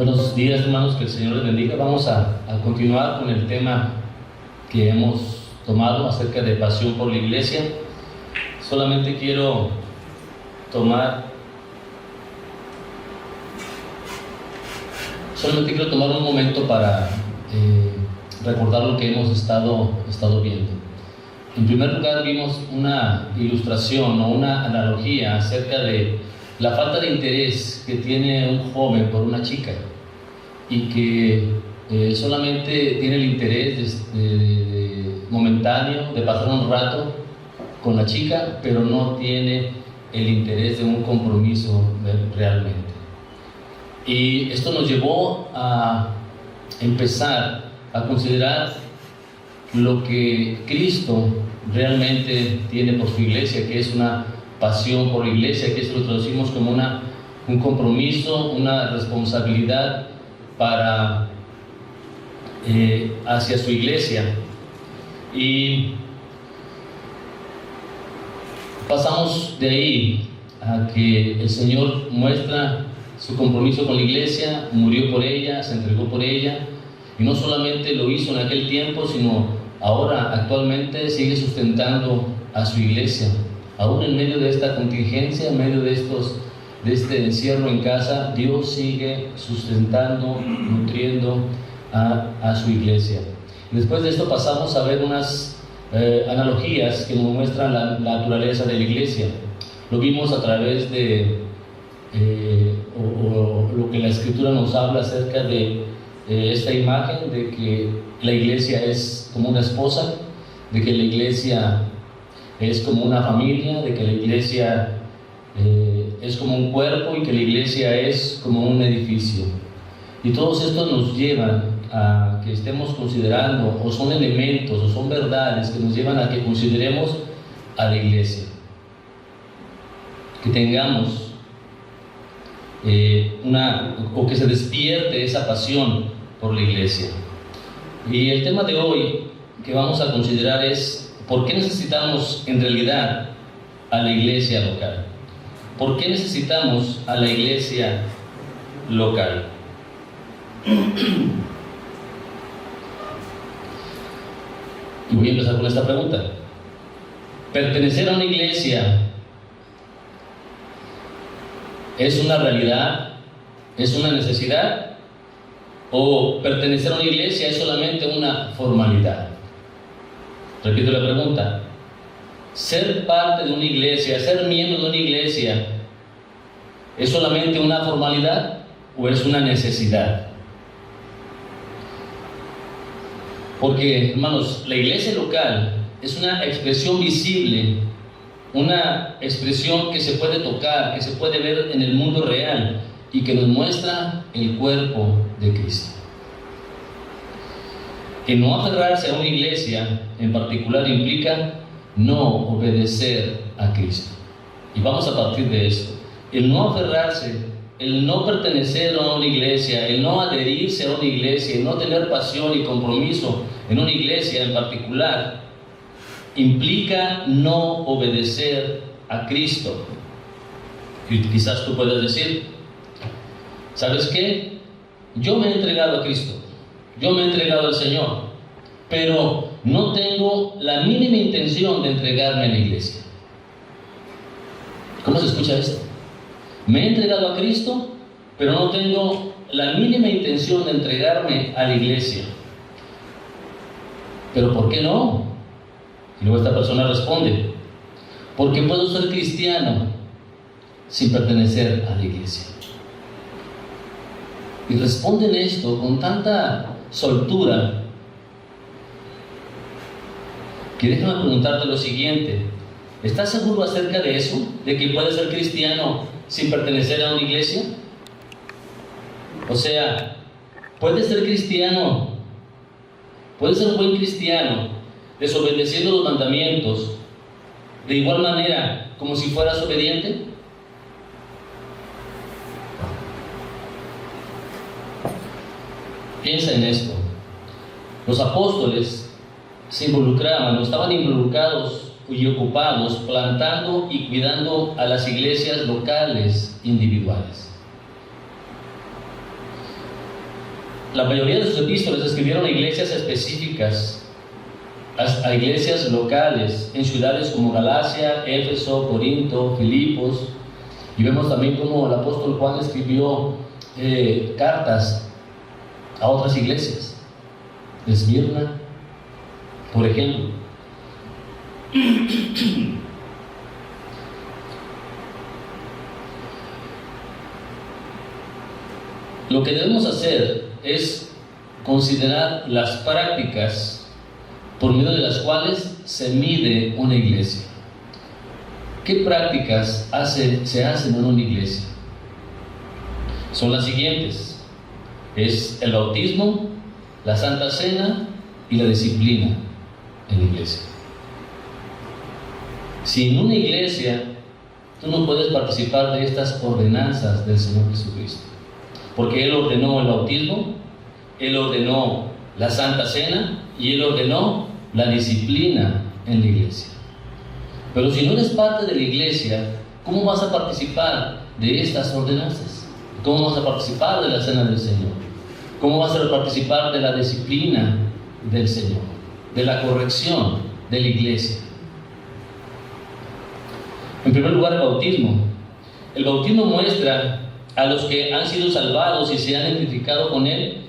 Buenos días, hermanos, que el Señor les bendiga. Vamos a continuar con el tema que hemos tomado acerca de pasión por la iglesia. Solamente quiero tomar un momento para recordar lo que hemos estado viendo. En primer lugar, vimos una ilustración o una analogía acerca de la falta de interés que tiene un joven por una chica y que solamente tiene el interés momentáneo de pasar un rato con la chica, pero no tiene el interés de un compromiso realmente. Y esto nos llevó a empezar a considerar lo que Cristo realmente tiene por su iglesia, que es una pasión por la iglesia, que eso lo traducimos como un compromiso, una responsabilidad hacia su iglesia. Y pasamos de ahí a que el Señor muestra su compromiso con la iglesia, murió por ella, se entregó por ella, y no solamente lo hizo en aquel tiempo, sino ahora, actualmente, sigue sustentando a su iglesia. Aún en medio de esta contingencia, en medio de este encierro en casa, Dios sigue sustentando, nutriendo a su iglesia. Después de esto pasamos a ver unas analogías que nos muestran la naturaleza de la iglesia. Lo vimos a través de lo que la Escritura nos habla acerca de esta imagen de que la iglesia es como una esposa, de que la iglesia es como una familia, de que la iglesia es como un cuerpo y que la iglesia es como un edificio. Y todos estos nos llevan a que estemos considerando, o son elementos, o son verdades que nos llevan a que consideremos a la iglesia, que tengamos o que se despierte esa pasión por la iglesia. Y el tema de hoy que vamos a considerar es: ¿por qué necesitamos en realidad a la iglesia local? ¿Por qué necesitamos a la iglesia local? Y voy a empezar con esta pregunta. ¿Pertenecer a una iglesia es una realidad? ¿Es una necesidad? ¿O pertenecer a una iglesia es solamente una formalidad? Repito la pregunta. ¿Ser parte de una iglesia, ser miembro de una iglesia, es solamente una formalidad o es una necesidad? Porque, hermanos, la iglesia local es una expresión visible, una expresión que se puede tocar, que se puede ver en el mundo real y que nos muestra el cuerpo de Cristo. Que no aferrarse a una iglesia en particular implica no obedecer a Cristo. Y vamos a partir de esto. El no aferrarse, el no pertenecer a una iglesia, el no adherirse a una iglesia, el no tener pasión y compromiso en una iglesia en particular, implica no obedecer a Cristo. Y quizás tú puedas decir: ¿sabes qué? Yo me he entregado a Cristo, yo me he entregado al Señor, pero no tengo la mínima intención de entregarme a la iglesia. ¿Cómo se escucha esto? Me he entregado a Cristo, pero no tengo la mínima intención de entregarme a la iglesia. ¿Pero por qué no? Y luego esta persona responde: porque puedo ser cristiano sin pertenecer a la iglesia. Y responden esto con tanta soltura que déjame preguntarte lo siguiente: ¿estás seguro acerca de eso? ¿De que puedes ser cristiano sin pertenecer a una iglesia? O sea, ¿puedes ser cristiano? ¿Puedes ser un buen cristiano desobedeciendo los mandamientos de igual manera como si fueras obediente? Piensa en esto. Los apóstoles se involucraban, o estaban involucrados y ocupados plantando y cuidando a las iglesias locales individuales. La mayoría de sus epístolas escribieron a iglesias específicas, a iglesias locales, en ciudades como Galacia, Éfeso, Corinto, Filipos. Y vemos también cómo el apóstol Juan escribió cartas a otras iglesias, de Esmirna, por ejemplo. Lo que debemos hacer es considerar las prácticas por medio de las cuales se mide una iglesia. ¿Qué prácticas se hacen en una iglesia? Son las siguientes: es el bautismo, la Santa Cena y la disciplina en la iglesia. Si en una iglesia tú no puedes participar de estas ordenanzas del Señor Jesucristo, porque Él ordenó el bautismo, Él ordenó la Santa Cena y Él ordenó la disciplina en la iglesia. Pero si no eres parte de la iglesia, ¿cómo vas a participar de estas ordenanzas? ¿Cómo vas a participar de la Cena del Señor? ¿Cómo vas a participar de la disciplina del Señor? De la corrección de la iglesia. En primer lugar, el bautismo. El bautismo muestra a los que han sido salvados y se han identificado con Él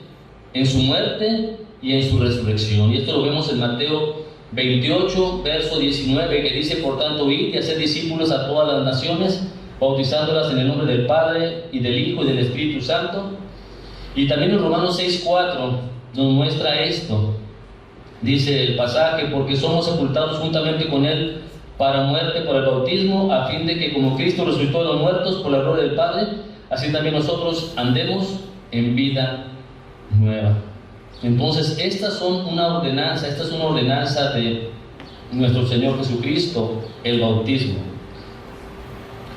en su muerte y en su resurrección. Y esto lo vemos en Mateo 28, verso 19, que dice: por tanto, id y haced discípulos a todas las naciones, bautizándolas en el nombre del Padre, y del Hijo, y del Espíritu Santo. Y también en Romanos 6:4 nos muestra esto. Dice el pasaje: porque somos sepultados juntamente con Él para muerte por el bautismo, a fin de que como Cristo resucitó de los muertos por la gloria del Padre, así también nosotros andemos en vida nueva. Entonces, esta es una ordenanza de nuestro Señor Jesucristo, el bautismo.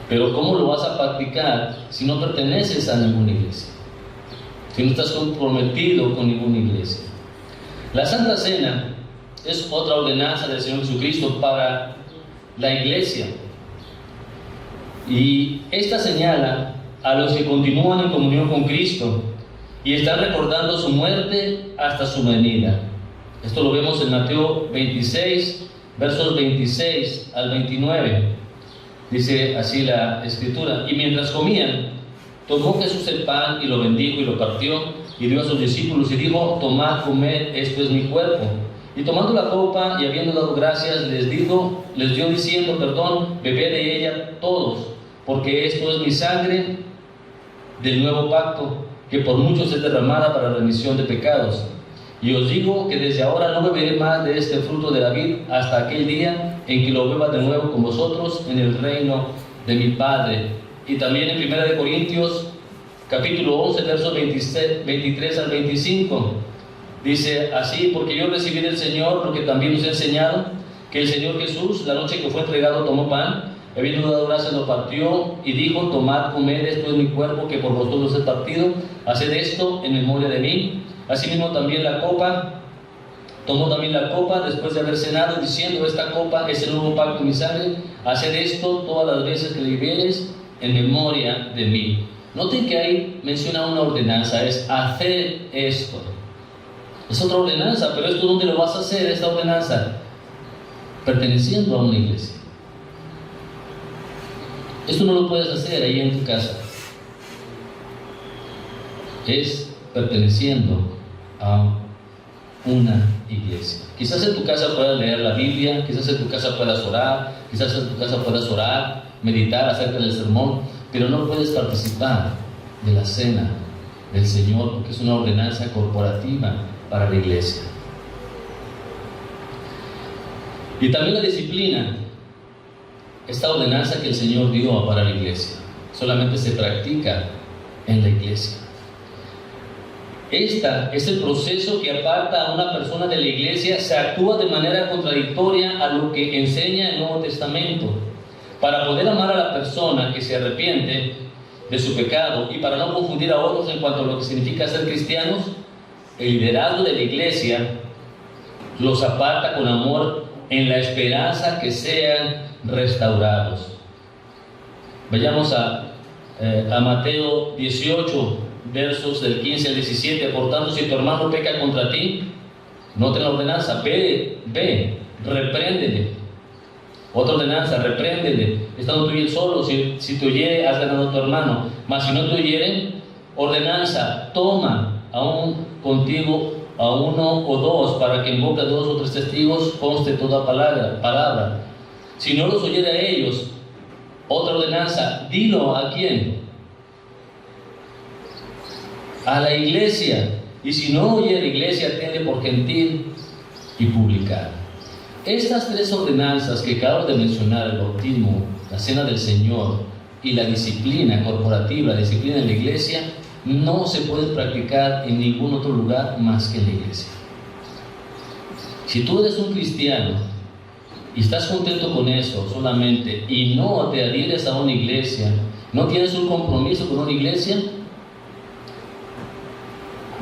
Pero ¿cómo lo vas a practicar si no perteneces a ninguna iglesia? Si no estás comprometido con ninguna iglesia. La Santa Cena es otra ordenanza del Señor Jesucristo para la iglesia. Y esta señala a los que continúan en comunión con Cristo y están recordando su muerte hasta su venida. Esto lo vemos en Mateo 26, versos 26 al 29. Dice así la Escritura: y mientras comían, tomó Jesús el pan y lo bendijo y lo partió y dio a sus discípulos y dijo: tomad, comed, esto es mi cuerpo. Y tomando la copa y habiendo dado gracias, les dio diciendo: bebed de ella todos, porque esto es mi sangre del nuevo pacto, que por muchos es derramada para remisión de pecados. Y os digo que desde ahora no beberé más de este fruto de la vid hasta aquel día en que lo beba de nuevo con vosotros en el reino de mi Padre. Y también en 1 Corintios capítulo 11, versos 23 al 25, dice así: porque yo recibí del Señor lo que también os he enseñado, que el Señor Jesús, la noche que fue entregado, tomó pan, habiendo dado gracias, lo partió y dijo: tomad, comed, esto es mi cuerpo que por vosotros es partido, haced esto en memoria de mí. Asimismo también la copa, tomó también la copa después de haber cenado, diciendo: esta copa es el nuevo pacto en mi sangre, haced esto todas las veces que le bebiereis en memoria de mí. Noten que ahí menciona una ordenanza, es hacer esto. Es otra ordenanza, pero esto ¿dónde lo vas a hacer, esta ordenanza? Perteneciendo a una iglesia. Esto no lo puedes hacer ahí en tu casa. Es perteneciendo a una iglesia. Quizás en tu casa puedas leer la Biblia, quizás en tu casa puedas orar, quizás en tu casa puedas orar, meditar acerca del sermón, pero no puedes participar de la cena del Señor, porque es una ordenanza corporativa para la iglesia. Y también la disciplina, esta ordenanza que el Señor dio para la iglesia, solamente se practica en la iglesia. Esta es el proceso que aparta a una persona de la iglesia, se actúa de manera contradictoria a lo que enseña el Nuevo Testamento. Para poder amar a la persona que se arrepiente de su pecado y para no confundir a otros en cuanto a lo que significa ser cristianos, el liderazgo de la iglesia los aparta con amor en la esperanza que sean restaurados. Vayamos a Mateo 18, versos del 15 al 17. Por tanto, si tu hermano peca contra ti, no te la ordenanza, ve, repréndele. Otra ordenanza, repréndele, estando tú y él solo. Si te oyere, has ganado a tu hermano. Mas si no te oyere, ordenanza, toma aún contigo a uno o dos, para que en boca de 2 o 3 testigos conste toda palabra. Si no los oyere a ellos, otra ordenanza, dilo a quién, a la iglesia. Y si no oye la iglesia, atiende por gentil y publicano. Estas 3 ordenanzas que acabo de mencionar, el bautismo, la cena del Señor y la disciplina corporativa, la disciplina en la iglesia, no se pueden practicar en ningún otro lugar más que en la iglesia. Si tú eres un cristiano y estás contento con eso solamente y no te adhieres a una iglesia, no tienes un compromiso con una iglesia,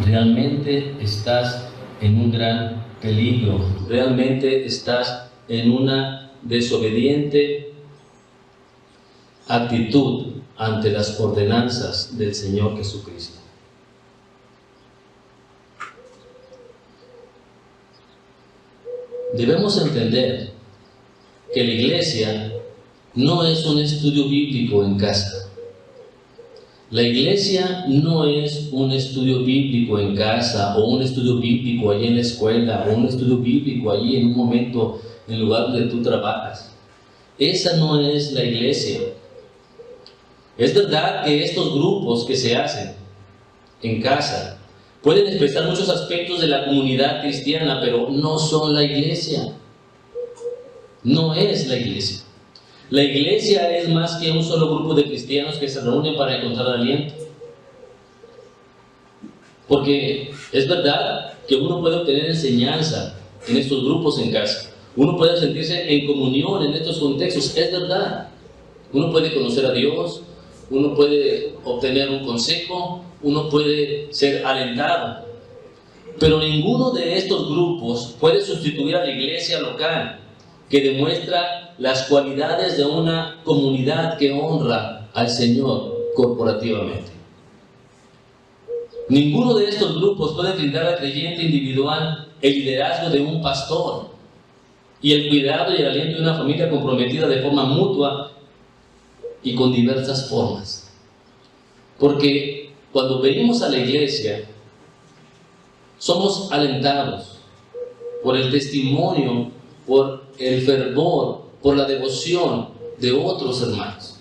realmente estás en un gran peligro, realmente estás en una desobediente actitud ante las ordenanzas del Señor Jesucristo. Debemos entender que la iglesia no es un estudio bíblico en casa. La iglesia no es un estudio bíblico en casa, o un estudio bíblico allí en la escuela, o un estudio bíblico allí en un momento en el lugar donde tú trabajas. Esa no es la iglesia. Es verdad que estos grupos que se hacen en casa pueden expresar muchos aspectos de la comunidad cristiana, pero no son la iglesia. No es la iglesia. La iglesia es más que un solo grupo de cristianos que se reúnen para encontrar aliento. Porque es verdad que uno puede obtener enseñanza en estos grupos en casa. Uno puede sentirse en comunión en estos contextos. Es verdad. Uno puede conocer a Dios. Uno puede obtener un consejo. Uno puede ser alentado. Pero ninguno de estos grupos puede sustituir a la iglesia local, que demuestra las cualidades de una comunidad que honra al Señor corporativamente. Ninguno de estos grupos puede brindar al creyente individual el liderazgo de un pastor y el cuidado y el aliento de una familia comprometida de forma mutua y con diversas formas. Porque cuando venimos a la iglesia, somos alentados por el testimonio, por el fervor, por la devoción de otros hermanos.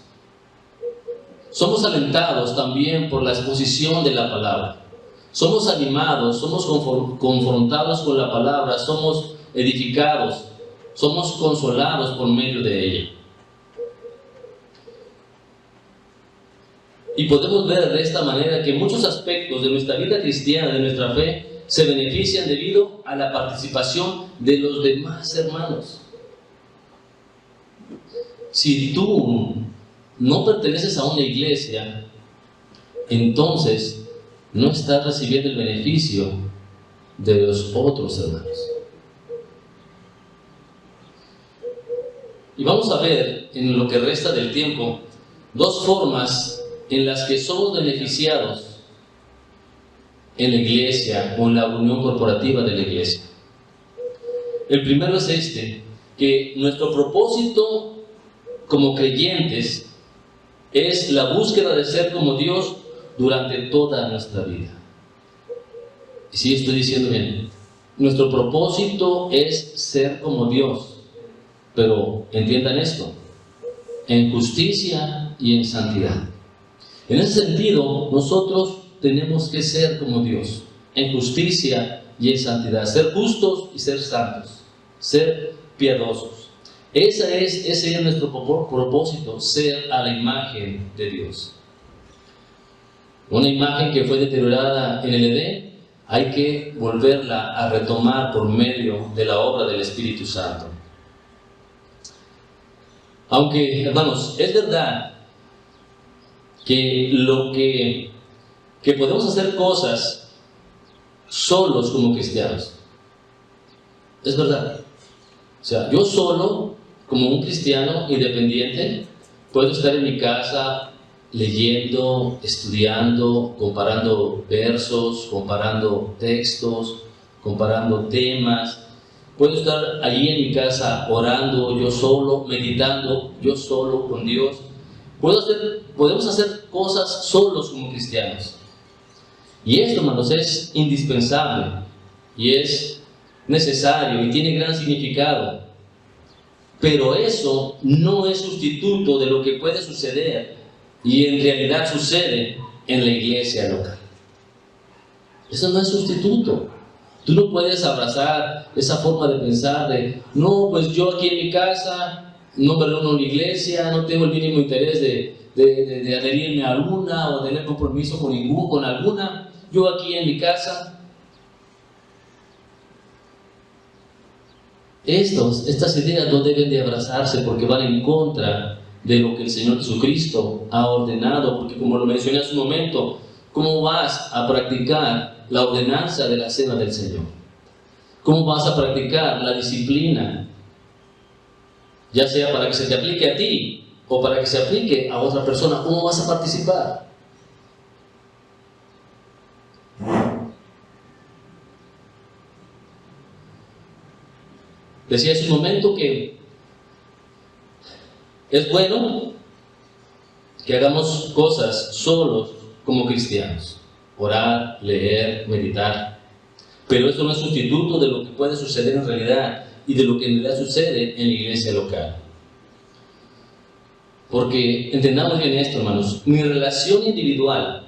Somos alentados también por la exposición de la palabra. Somos animados, somos confrontados con la palabra, somos edificados, somos consolados por medio de ella. Y podemos ver de esta manera que muchos aspectos de nuestra vida cristiana, de nuestra fe, se benefician debido a la participación de los demás hermanos. Si tú no perteneces a una iglesia, entonces no estás recibiendo el beneficio de los otros hermanos. Y vamos a ver en lo que resta del tiempo 2 formas en las que somos beneficiados en la iglesia o en la unión corporativa de la iglesia. El primero es que nuestro propósito como creyentes es la búsqueda de ser como Dios durante toda nuestra vida. Y sí, estoy diciendo bien. Nuestro propósito es ser como Dios, pero entiendan esto, en justicia y en santidad. En ese sentido, nosotros tenemos que ser como Dios, en justicia y en santidad, ser justos y ser santos, ser piadosos. Ese es nuestro propósito, ser a la imagen de Dios. Una imagen que fue deteriorada en el Edén, hay que volverla a retomar por medio de la obra del Espíritu Santo. Aunque, hermanos, es verdad que podemos hacer cosas solos como cristianos. Es verdad. O sea, yo solo, como un cristiano independiente, puedo estar en mi casa leyendo, estudiando, comparando versos, comparando textos, comparando temas. Puedo estar allí en mi casa orando yo solo, meditando yo solo con Dios. Podemos hacer cosas solos como cristianos. Y esto, hermanos, es indispensable y es necesario y tiene gran significado. Pero eso no es sustituto de lo que puede suceder y en realidad sucede en la iglesia local. Eso no es sustituto. Tú no puedes abrazar esa forma de pensar de, no, pues yo aquí en mi casa no me reúno en la iglesia, no tengo el mínimo interés de adherirme a alguna o tener compromiso con alguna, yo aquí en mi casa. Estas ideas no deben de abrazarse porque van en contra de lo que el Señor Jesucristo ha ordenado, porque como lo mencioné hace un momento, ¿cómo vas a practicar la ordenanza de la cena del Señor? ¿Cómo vas a practicar la disciplina? Ya sea para que se te aplique a ti o para que se aplique a otra persona, ¿cómo vas a participar? Decía hace un momento que es bueno que hagamos cosas solos como cristianos, orar, leer, meditar, pero eso no es sustituto de lo que puede suceder en realidad y de lo que en realidad sucede en la iglesia local. Porque entendamos bien esto, hermanos, mi relación individual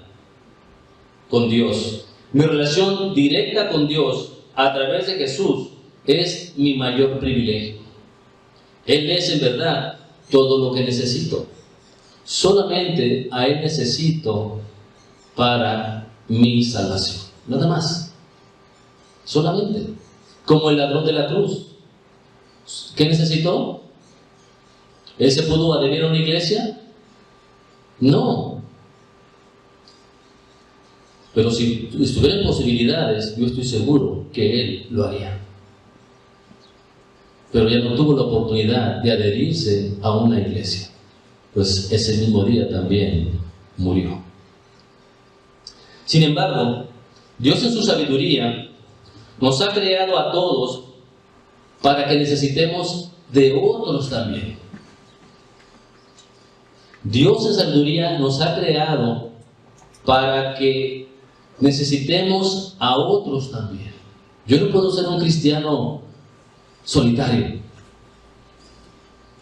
con Dios, mi relación directa con Dios a través de Jesús, es mi mayor privilegio. Él es en verdad todo lo que necesito. Solamente a Él necesito para mi salvación. Nada más. Solamente. Como el ladrón de la cruz. ¿Qué necesitó? ¿Él se pudo adherir a una iglesia? No. Pero si estuvieran posibilidades, yo estoy seguro que Él lo haría. Pero ya no tuvo la oportunidad de adherirse a una iglesia, pues ese mismo día también murió. Sin embargo, Dios en su sabiduría nos ha creado a todos para que necesitemos de otros también. Dios en sabiduría nos ha creado para que necesitemos a otros también. Yo no puedo ser un cristiano solitario.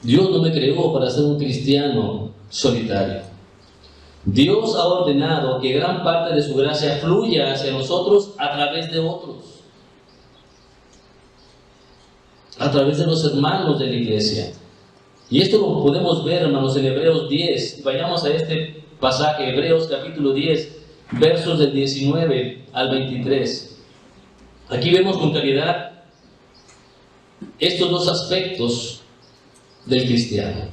Dios no me creó para ser un cristiano solitario. Dios ha ordenado que gran parte de su gracia fluya hacia nosotros a través de otros, a través de los hermanos de la iglesia. Y esto lo podemos ver, hermanos, en Hebreos 10. Vayamos a este pasaje, Hebreos capítulo 10, versos del 19 al 23. Aquí vemos con claridad estos dos aspectos del cristiano,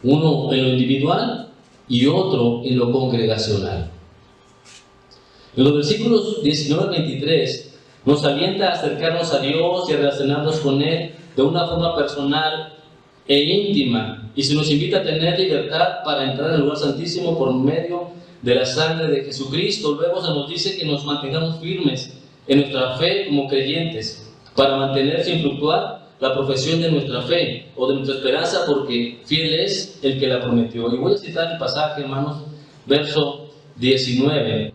uno en lo individual y otro en lo congregacional. En los versículos 19 al 23 nos alienta a acercarnos a Dios y a relacionarnos con Él de una forma personal e íntima, y se nos invita a tener libertad para entrar al lugar santísimo por medio de la sangre de Jesucristo. Luego se nos dice que nos mantengamos firmes en nuestra fe como creyentes, para mantener sin fluctuar la profesión de nuestra fe o de nuestra esperanza, porque fiel es el que la prometió. Y voy a citar el pasaje, hermanos, verso 19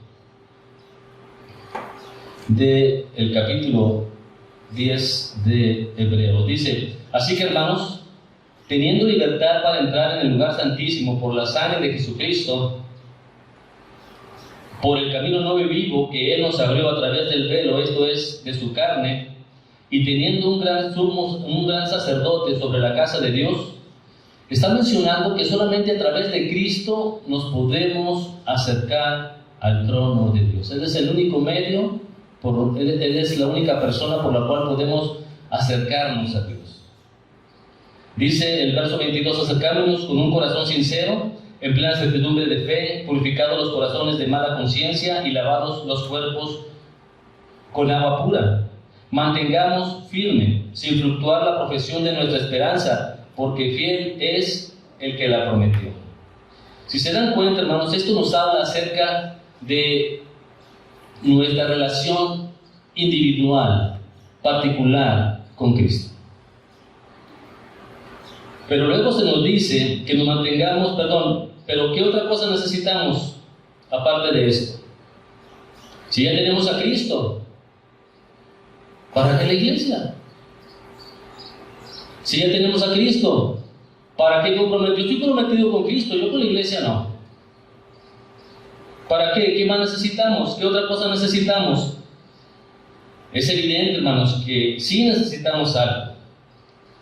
del capítulo 10 de Hebreos. Dice: así que, hermanos, teniendo libertad para entrar en el lugar santísimo por la sangre de Jesucristo, por el camino nuevo y vivo que Él nos abrió a través del velo, esto es, de su carne, y teniendo un gran sacerdote sobre la casa de Dios, está mencionando que solamente a través de Cristo nos podemos acercar al trono de Dios. Él es el único medio, Él es la única persona por la cual podemos acercarnos a Dios. Dice el verso 22: acercándonos con un corazón sincero, en plena certidumbre de fe, purificados los corazones de mala conciencia y lavados los cuerpos con agua pura. Mantengamos firme, sin fluctuar, la profesión de nuestra esperanza, porque fiel es el que la prometió. Si se dan cuenta, hermanos, esto nos habla acerca de nuestra relación individual, particular con Cristo. Pero luego se nos dice que nos mantengamos, pero ¿qué otra cosa necesitamos aparte de esto? Si ya tenemos a Cristo, ¿para qué la iglesia? Si ya tenemos a Cristo, ¿para qué comprometer? Yo estoy comprometido con Cristo, yo con la iglesia no. ¿Para qué? ¿Qué más necesitamos? ¿Qué otra cosa necesitamos? Es evidente, hermanos, que sí necesitamos algo.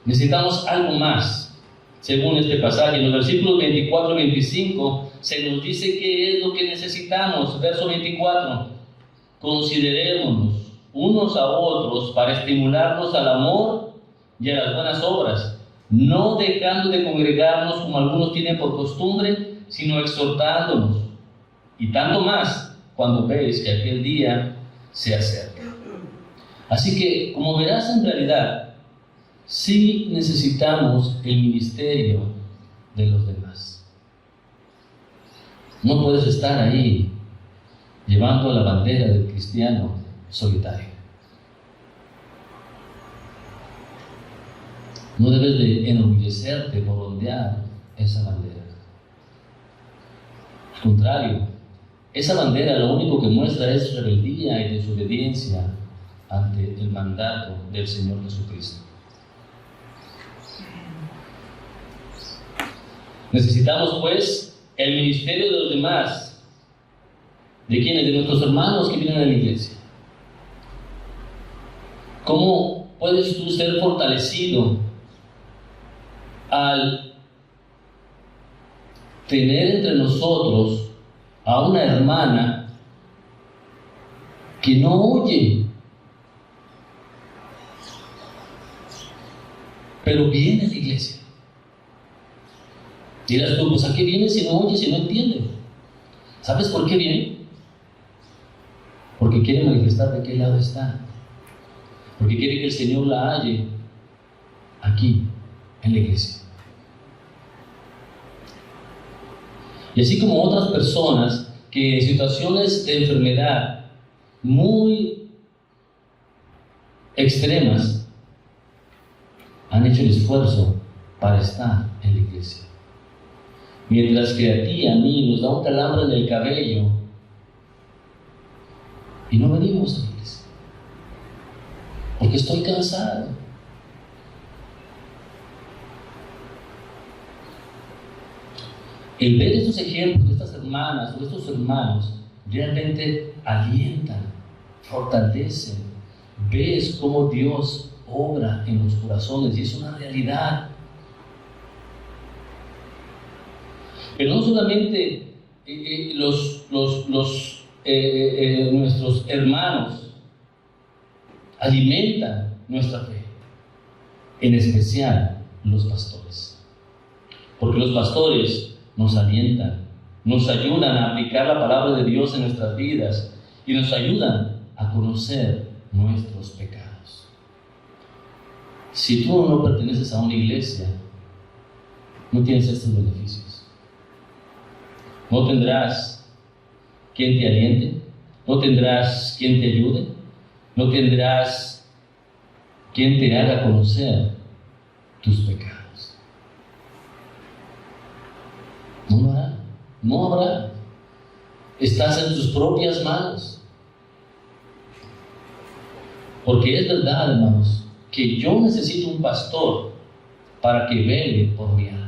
Necesitamos algo más. Según este pasaje, en los versículos 24 y 25, se nos dice qué es lo que necesitamos. Verso 24, considerémonos unos a otros para estimularnos al amor y a las buenas obras, no dejando de congregarnos como algunos tienen por costumbre, sino exhortándonos, y tanto más cuando veis que aquel día se acerca. Así que, como verás, en realidad, sí necesitamos el ministerio de los demás. No puedes estar ahí llevando la bandera del cristiano solitario. No debes de enorgullecerte por ondear esa bandera. Al contrario, esa bandera lo único que muestra es rebeldía y desobediencia ante el mandato del Señor Jesucristo. Necesitamos, pues, el ministerio de los demás. ¿De quiénes? De nuestros hermanos que vienen a la iglesia. ¿Cómo puedes tú ser fortalecido al tener entre nosotros a una hermana que no oye, pero viene a la iglesia? Dirás tú, pues ¿a qué viene si no oye, si no entiende? ¿Sabes por qué viene? Porque quiere manifestar de qué lado está. Porque quiere que el Señor la halle aquí, en la iglesia. Y así como otras personas que en situaciones de enfermedad muy extremas han hecho el esfuerzo para estar en la iglesia. Mientras que a ti y a mí nos da un calambre en el cabello y no venimos a la iglesia porque estoy cansado. El ver estos ejemplos de estas hermanas o de estos hermanos realmente alientan, fortalecen. Ves cómo Dios obra en los corazones y es una realidad. Pero no solamente nuestros hermanos alimentan nuestra fe, en especial los pastores. Porque los pastores nos alientan, nos ayudan a aplicar la palabra de Dios en nuestras vidas y nos ayudan a conocer nuestros pecados. Si tú no perteneces a una iglesia, no tienes estos beneficios. No tendrás quien te aliente, no tendrás quien te ayude, no tendrás quien te haga conocer tus pecados. No lo hará, no habrá. Estás en tus propias manos. Porque es verdad, hermanos, que yo necesito un pastor para que vele por mi alma.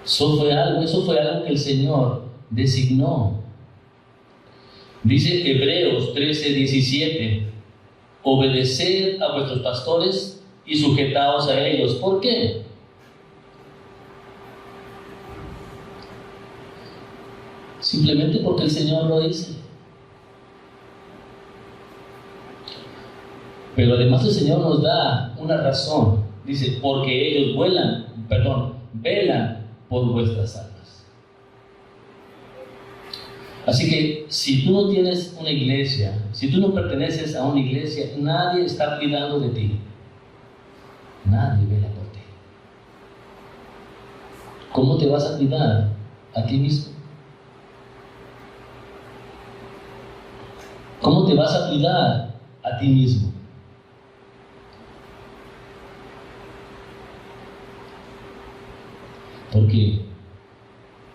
Eso fue algo que el Señor designó. Dice Hebreos 13:17, obedeced a vuestros pastores y sujetaos a ellos. ¿Por qué? Simplemente porque el Señor lo dice. Pero además el Señor nos da una razón. Dice, porque ellos velan por vuestras almas. Así que si tú no tienes una iglesia, si tú no perteneces a una iglesia, nadie está cuidando de ti. Nadie vela por ti. ¿Cómo te vas a cuidar a ti mismo? ¿Cómo te vas a cuidar a ti mismo? Porque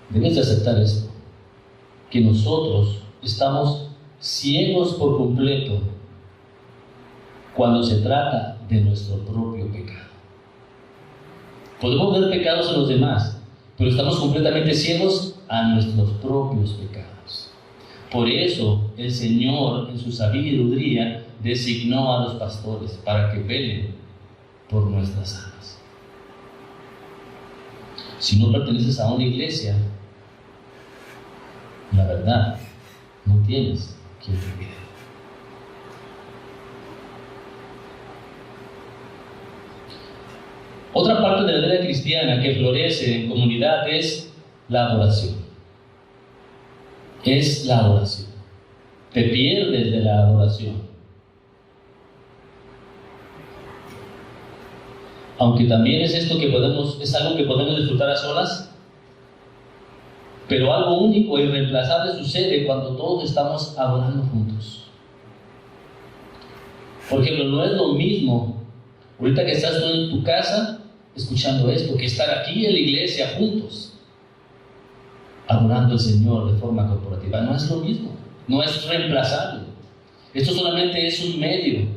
debes de aceptar esto, que nosotros estamos ciegos por completo cuando se trata de nuestro propio pecado. Podemos ver pecados en los demás, pero estamos completamente ciegos a nuestros propios pecados. Por eso el Señor, en su sabiduría, designó a los pastores para que velen por nuestras almas. Si no perteneces a una iglesia, la verdad, no tienes quien te cuide. Otra parte de la vida cristiana que florece en comunidad es la adoración. Es la adoración. Te pierdes de la adoración. Aunque también es algo que podemos disfrutar a solas, pero algo único e irreemplazable sucede cuando todos estamos adorando juntos. Por ejemplo, no es lo mismo ahorita que estás tú en tu casa escuchando esto, que estar aquí en la iglesia juntos, adorando al Señor de forma corporativa. No es lo mismo, no es reemplazable. Esto solamente es un medio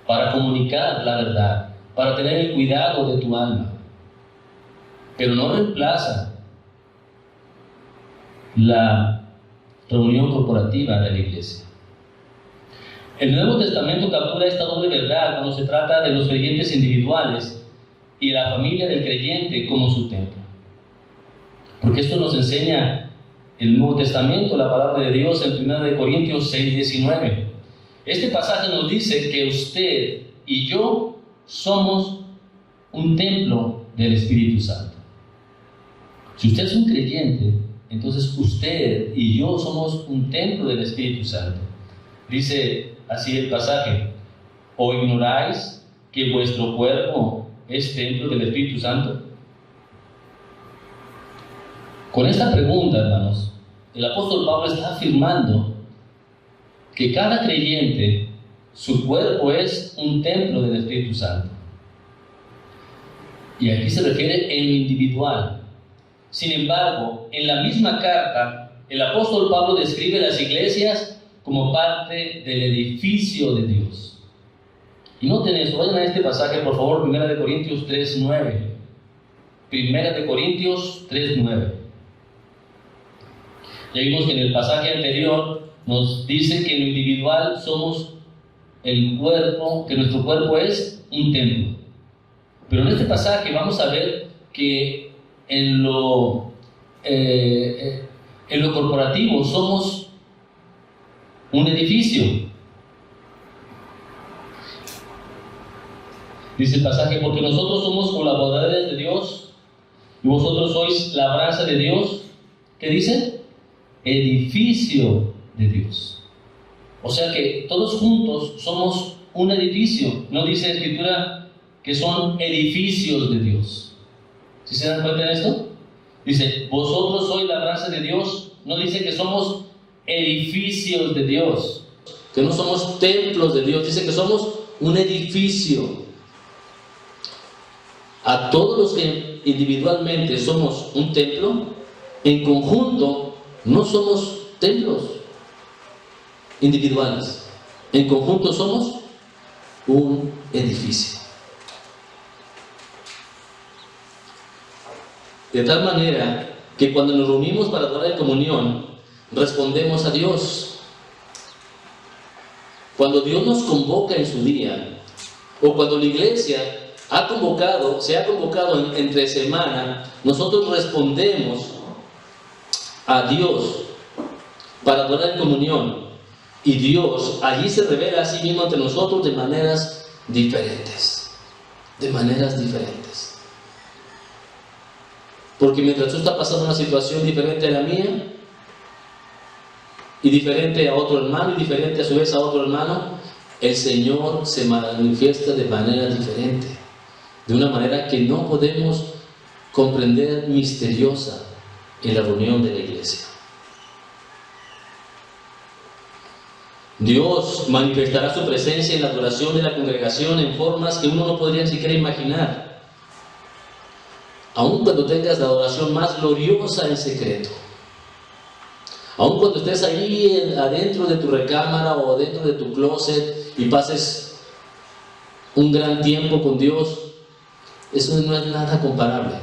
para comunicar la verdad, para tener el cuidado de tu alma, pero no reemplaza la reunión corporativa de la iglesia. El Nuevo Testamento captura esta doble verdad cuando se trata de los creyentes individuales y la familia del creyente como su templo. Porque esto nos enseña el Nuevo Testamento, la palabra de Dios en 1 Corintios 6:19. Este pasaje nos dice que usted y yo somos un templo del Espíritu Santo. Si usted es un creyente, entonces usted y yo somos un templo del Espíritu Santo. Dice así el pasaje: ¿o ignoráis que vuestro cuerpo es templo del Espíritu Santo? Con esta pregunta, hermanos, el apóstol Pablo está afirmando que cada creyente, su cuerpo es un templo del Espíritu Santo. Y aquí se refiere en lo individual. Sin embargo, en la misma carta, el apóstol Pablo describe las iglesias como parte del edificio de Dios. Y noten esto, vayan a este pasaje, por favor, 1 Corintios 3:9. 1 Corintios 3:9. Ya vimos que en el pasaje anterior nos dice que en lo individual somos el cuerpo, que nuestro cuerpo es un templo. Pero en este pasaje vamos a ver que en lo corporativo somos un edificio. Dice el pasaje: porque nosotros somos colaboradores de Dios y vosotros sois labranza de Dios. ¿Qué dice? Edificio de Dios. O sea que todos juntos somos un edificio. No dice la Escritura que son edificios de Dios. ¿Sí se dan cuenta de esto? Dice, vosotros sois labranza de Dios. No dice que somos edificios de Dios, que no somos templos de Dios. Dice que somos un edificio. A todos los que individualmente somos un templo, en conjunto no somos templos individuales. En conjunto somos un edificio. De tal manera que cuando nos reunimos para adorar en comunión, respondemos a Dios. Cuando Dios nos convoca en su día, o cuando la iglesia se ha convocado entre semana, nosotros respondemos a Dios para adorar en comunión. Y Dios allí se revela a sí mismo ante nosotros de maneras diferentes. De maneras diferentes. Porque mientras tú estás pasando una situación diferente a la mía, y diferente a otro hermano, y diferente a su vez a otro hermano, el Señor se manifiesta de manera diferente. De una manera que no podemos comprender misteriosa en la reunión de la iglesia. Dios manifestará su presencia en la adoración de la congregación en formas que uno no podría ni siquiera imaginar, aun cuando tengas la adoración más gloriosa en secreto. Aun cuando estés ahí adentro de tu recámara o adentro de tu closet y pases un gran tiempo con Dios, eso no es nada comparable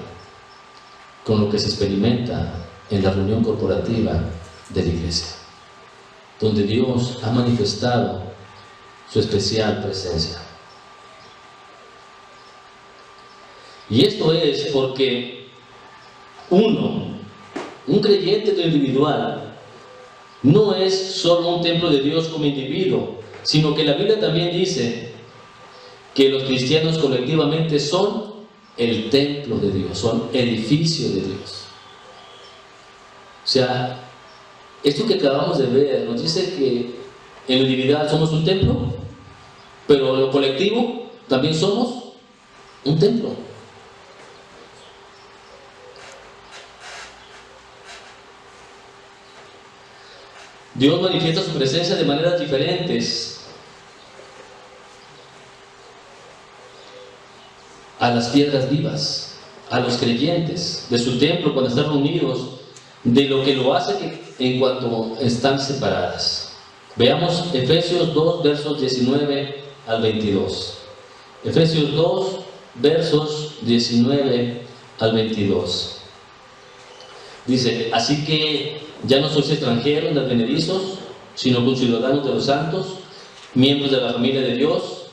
con lo que se experimenta en la reunión corporativa de la iglesia, donde Dios ha manifestado su especial presencia. Y esto es porque un creyente individual, no es solo un templo de Dios como individuo, sino que la Biblia también dice que los cristianos colectivamente son el templo de Dios, son edificio de Dios. O sea, esto que acabamos de ver nos dice que en lo individual somos un templo, pero en lo colectivo también somos un templo. Dios manifiesta su presencia de maneras diferentes a las piedras vivas, a los creyentes de su templo cuando están reunidos, de lo que lo hace en cuanto están separadas. Veamos Efesios 2, versos 19 al 22. Efesios 2, versos 19 al 22. Dice: así que ya no sois extranjeros ni advenedizos, sino conciudadanos de los santos, miembros de la familia de Dios,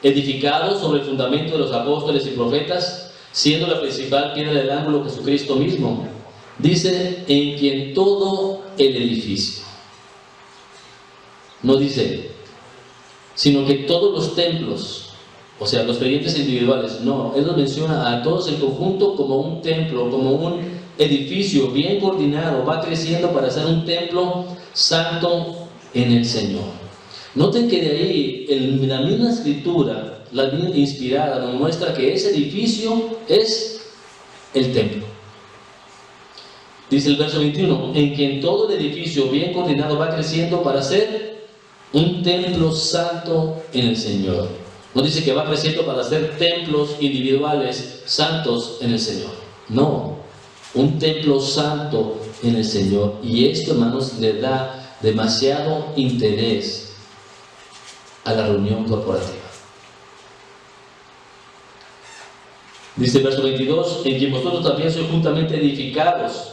edificados sobre el fundamento de los apóstoles y profetas, siendo la principal piedra del ángulo Jesucristo mismo. Dice: en quien todo el edificio. No dice, sino que todos los templos, o sea, los creyentes individuales, no, él los menciona a todos en conjunto como un templo, como un edificio bien coordinado, va creciendo para ser un templo santo en el Señor. Noten que de ahí, la misma escritura, la Biblia inspirada, nos muestra que ese edificio es el templo. Dice el verso 21, en que en todo el edificio bien coordinado va creciendo para ser un templo santo en el Señor. No dice que va creciendo para ser templos individuales santos en el Señor. No, un templo santo en el Señor. Y esto, hermanos, le da demasiado interés a la reunión corporativa. Dice el verso 22, en quien vosotros también sois juntamente edificados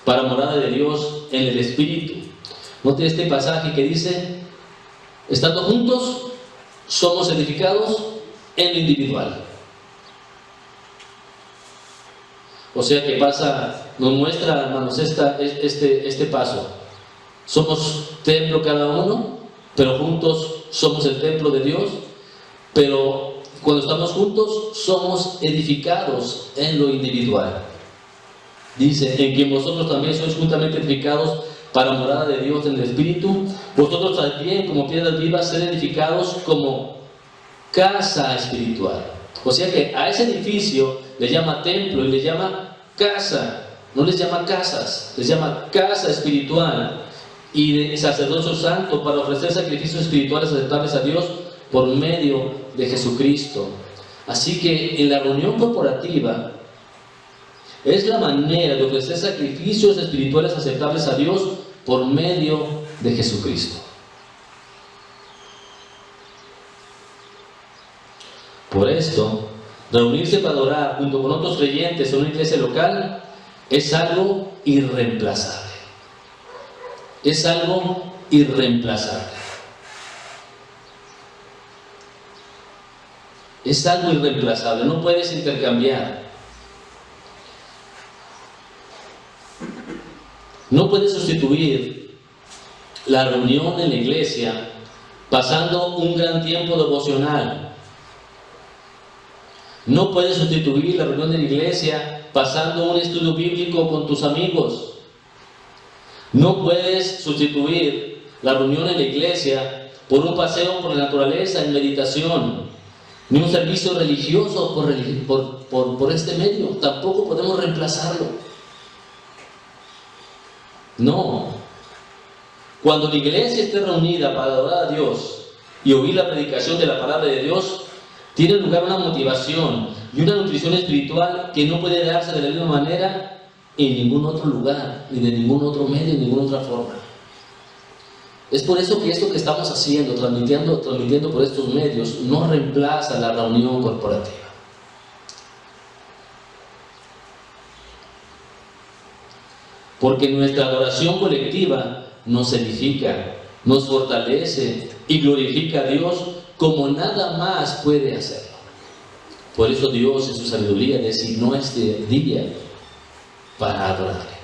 para morada de Dios en el Espíritu. Note este pasaje que dice, estando juntos, somos edificados en lo individual. O sea que nos muestra, hermanos, este paso. Somos templo cada uno, pero juntos somos el templo de Dios. Pero cuando estamos juntos, somos edificados en lo individual. Dice, en quien vosotros también sois juntamente edificados para morada de Dios en el Espíritu, vosotros también, como piedras vivas, sed edificados como casa espiritual. O sea que a ese edificio le llama templo y le llama casa. No les llama casas, les llama casa espiritual y de sacerdocio santo para ofrecer sacrificios espirituales aceptables a Dios por medio de Jesucristo. Así que en la reunión corporativa es la manera de ofrecer sacrificios espirituales aceptables a Dios por medio de Jesucristo. Por esto, reunirse para adorar junto con otros creyentes en una iglesia local es algo irreemplazable. Es algo irreemplazable. Es algo irreemplazable, no puedes intercambiar. No puedes sustituir la reunión en la iglesia pasando un gran tiempo devocional. No puedes sustituir la reunión de la iglesia pasando un estudio bíblico con tus amigos. No puedes sustituir la reunión en la iglesia por un paseo por la naturaleza en meditación. ni un servicio religioso por este medio. Tampoco podemos reemplazarlo. No. Cuando la iglesia esté reunida para adorar a Dios y oír la predicación de la palabra de Dios, tiene lugar una motivación y una nutrición espiritual que no puede darse de la misma manera en ningún otro lugar, ni de ningún otro medio, ni de ninguna otra forma. Es por eso que esto que estamos haciendo, transmitiendo por estos medios, no reemplaza la reunión corporativa. Porque nuestra adoración colectiva nos edifica, nos fortalece y glorifica a Dios como nada más puede hacerlo. Por eso Dios en su sabiduría designó este día para adorarle.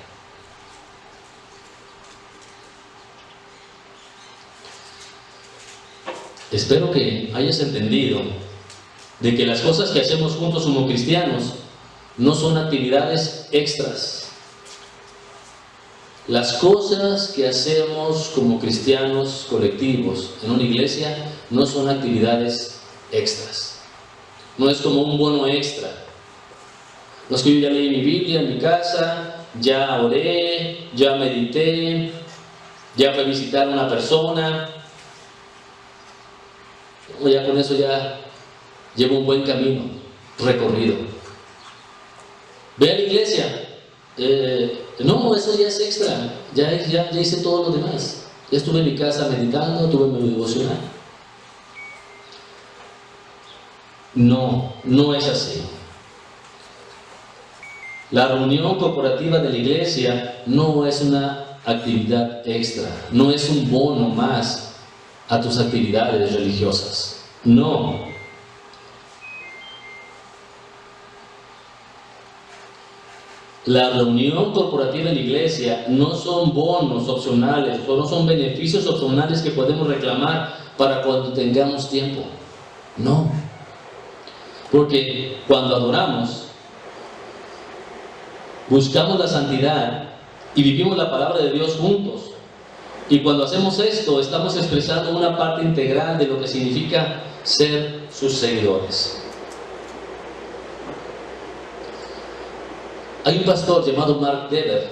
Espero que hayas entendido de que las cosas que hacemos juntos como cristianos no son actividades extras. Las cosas que hacemos como cristianos colectivos en una iglesia no son actividades extras. No es como un bono extra. No es que yo ya leí mi Biblia en mi casa, ya oré, ya medité, ya fui a visitar a una persona. Ya con eso ya llevo un buen camino recorrido. Ve a la iglesia. No, eso ya es extra. Ya hice todo lo demás. Ya estuve en mi casa meditando, tuve mi devocional. No es así. La reunión corporativa de la iglesia no es una actividad extra, no es un bono más a tus actividades religiosas. No. La reunión corporativa en la iglesia no son bonos opcionales, o no son beneficios opcionales que podemos reclamar para cuando tengamos tiempo. No. Porque cuando adoramos, buscamos la santidad y vivimos la palabra de Dios juntos. Y cuando hacemos esto, estamos expresando una parte integral de lo que significa ser sus seguidores. Hay un pastor llamado Mark Dever.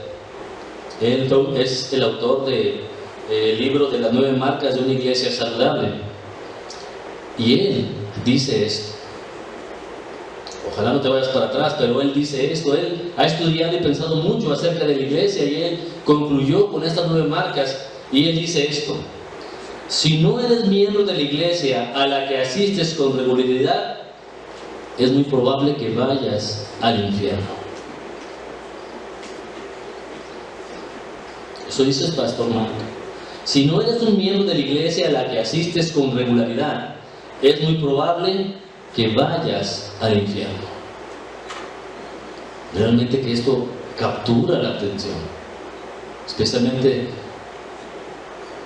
Él es el autor del libro de las 9 marcas de una iglesia saludable. Y él dice esto. Ojalá no te vayas para atrás, pero él dice esto. Él ha estudiado y pensado mucho acerca de la iglesia y él concluyó con estas 9 marcas. Y él dice esto: si no eres miembro de la iglesia a la que asistes con regularidad, es muy probable que vayas al infierno. Eso dice el pastor Mark. Si no eres un miembro de la iglesia a la que asistes con regularidad, es muy probable que vayas al infierno. Realmente que esto captura la atención, especialmente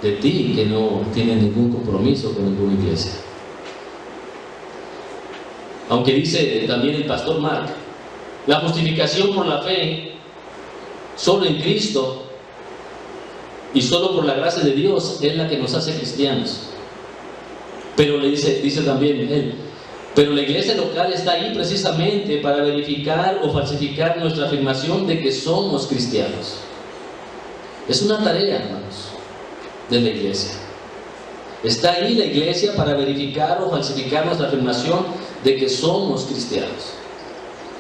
de ti que no tiene ningún compromiso con ninguna iglesia. Aunque dice también el pastor Mark, la justificación por la fe solo en Cristo y solo por la gracia de Dios es la que nos hace cristianos. Pero le dice también él, pero la iglesia local está ahí precisamente para verificar o falsificar nuestra afirmación de que somos cristianos. Es una tarea, hermanos, de la iglesia. Está ahí la iglesia para verificar o falsificar nuestra afirmación de que somos cristianos.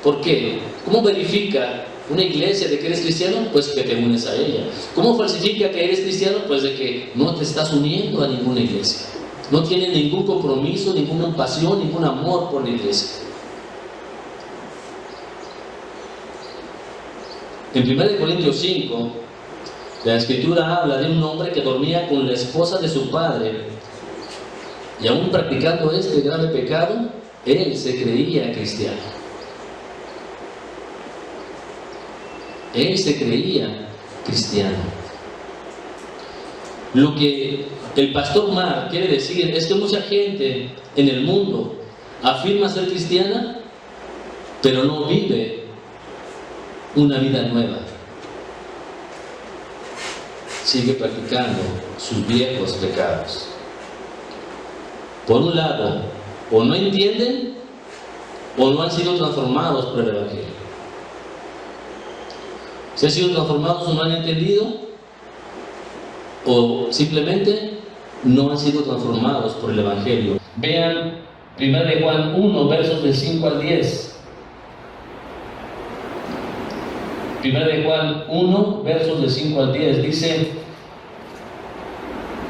¿Por qué? ¿Cómo verifica una iglesia de que eres cristiano? Pues que te unes a ella. ¿Cómo falsifica que eres cristiano? Pues de que no te estás uniendo a ninguna iglesia. No tienes ningún compromiso, ninguna pasión, ningún amor por la iglesia. En 1 Corintios 5, la Escritura habla de un hombre que dormía con la esposa de su padre, y aún practicando este grave pecado, él se creía cristiano. Él se creía cristiano. Lo que el pastor Mark quiere decir es que mucha gente en el mundo afirma ser cristiana, pero no vive una vida nueva. Sigue practicando sus viejos pecados. Por un lado, o no entienden o no han sido transformados por el Evangelio. Si han sido transformados o no han entendido, o simplemente no han sido transformados por el Evangelio. Vean 1 Juan 1, versos del 5 al 10. 1 Juan 1, versos del 5 al 10, dice: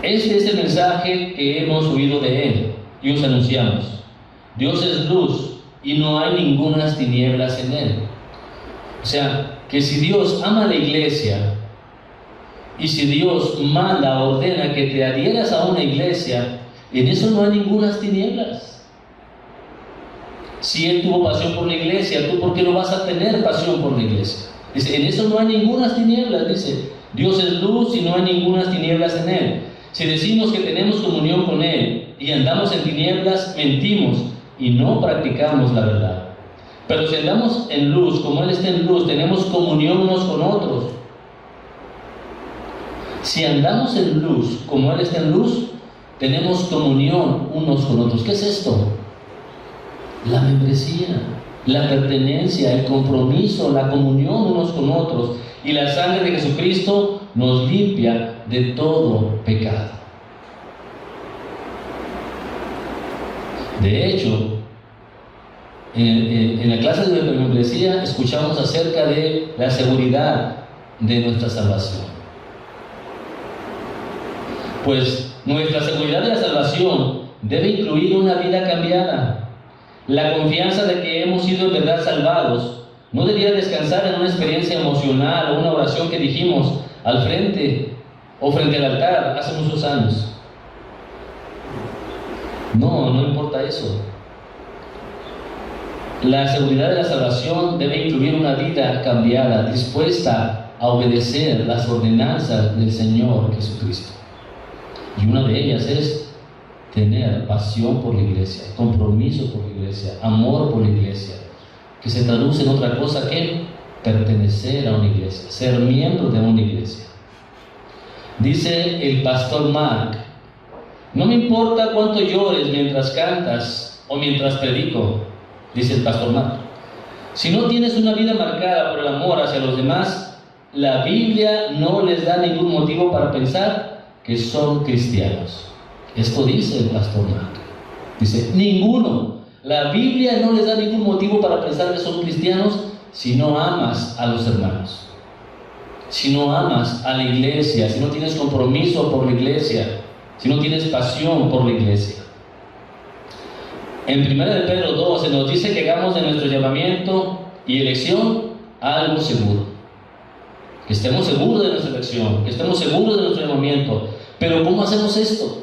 este es el mensaje que hemos oído de Él y os anunciamos. Dios es luz y no hay ningunas tinieblas en Él. O sea, que si Dios ama a la iglesia y si Dios manda, ordena que te adhieras a una iglesia, en eso no hay ningunas tinieblas. Si Él tuvo pasión por la iglesia, ¿tú por qué no vas a tener pasión por la iglesia? Dice, en eso no hay ningunas tinieblas. Dice, Dios es luz y no hay ningunas tinieblas en Él. Si decimos que tenemos comunión con Él y andamos en tinieblas, mentimos y no practicamos la verdad. Pero si andamos en luz, como Él está en luz, tenemos comunión unos con otros. Si andamos en luz, como Él está en luz, tenemos comunión unos con otros. ¿Qué es esto? La membresía, la pertenencia, el compromiso, la comunión unos con otros. Y la sangre de Jesucristo nos limpia de todo pecado. De hecho, en la clase de membresía escuchamos acerca de la seguridad de nuestra salvación. Pues nuestra seguridad de la salvación debe incluir una vida cambiada. La confianza de que hemos sido en verdad salvados no debería descansar en una experiencia emocional o una oración que dijimos al frente o frente al altar hace muchos años. No importa eso. La seguridad de la salvación debe incluir una vida cambiada, dispuesta a obedecer las ordenanzas del Señor Jesucristo. Y una de ellas es tener pasión por la iglesia, compromiso por la iglesia, amor por la iglesia, que se traduce en otra cosa que pertenecer a una iglesia, ser miembro de una iglesia. Dice el pastor Mark: no me importa cuánto llores mientras cantas o mientras predico, dice el pastor Mark. Si no tienes una vida marcada por el amor hacia los demás, la Biblia no les da ningún motivo para pensar que son cristianos. Esto dice el pastor Mark. Dice, ninguno. La Biblia no les da ningún motivo para pensar que son cristianos si no amas a los hermanos, si no amas a la iglesia, si no tienes compromiso por la iglesia, si no tienes pasión por la iglesia. En 1 de Pedro 2 se nos dice que hagamos de nuestro llamamiento y elección algo seguro. Que estemos seguros de nuestra elección, que estemos seguros de nuestro llamamiento. Pero ¿cómo hacemos esto?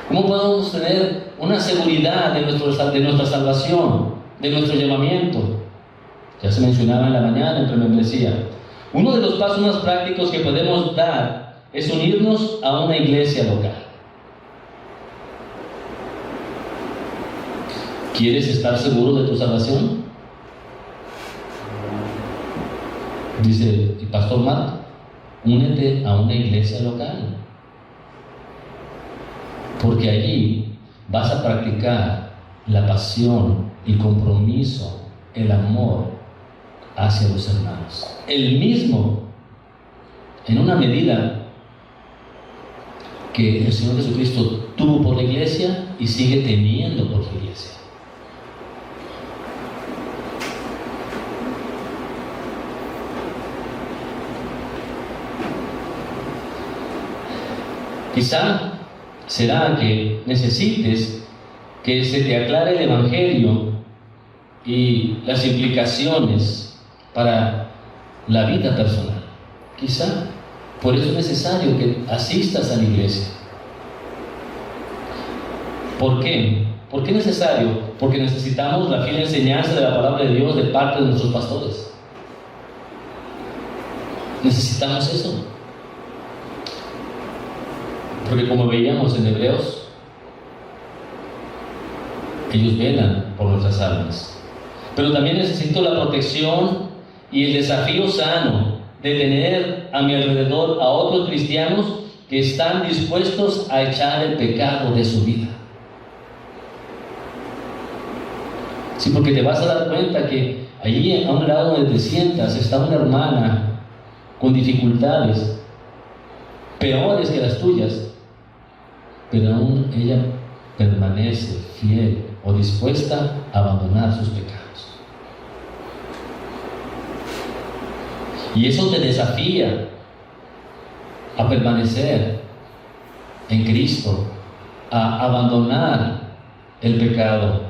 ¿Cómo podemos tener una seguridad de nuestra salvación, de nuestro llamamiento? Ya se mencionaba en la mañana entre membresía. Uno de los pasos más prácticos que podemos dar es unirnos a una iglesia local. ¿Quieres estar seguro de tu salvación? Dice el pastor Mark, únete a una iglesia local. Porque allí vas a practicar la pasión, el compromiso, el amor hacia los hermanos. El mismo, en una medida que el Señor Jesucristo tuvo por la iglesia y sigue teniendo por la iglesia. Quizá será que necesites que se te aclare el Evangelio y las implicaciones para la vida personal. Quizá por eso es necesario que asistas a la iglesia. ¿Por qué? ¿Por qué es necesario? Porque necesitamos la fiel enseñanza de la palabra de Dios de parte de nuestros pastores. Necesitamos eso. Porque como veíamos en Hebreos, ellos velan por nuestras almas. Pero también necesito la protección y el desafío sano de tener a mi alrededor a otros cristianos que están dispuestos a echar el pecado de su vida. Sí, porque te vas a dar cuenta que allí a un lado donde te sientas está una hermana con dificultades peores que las tuyas, pero aún ella permanece fiel o dispuesta a abandonar sus pecados. Y eso te desafía a permanecer en Cristo, a abandonar el pecado.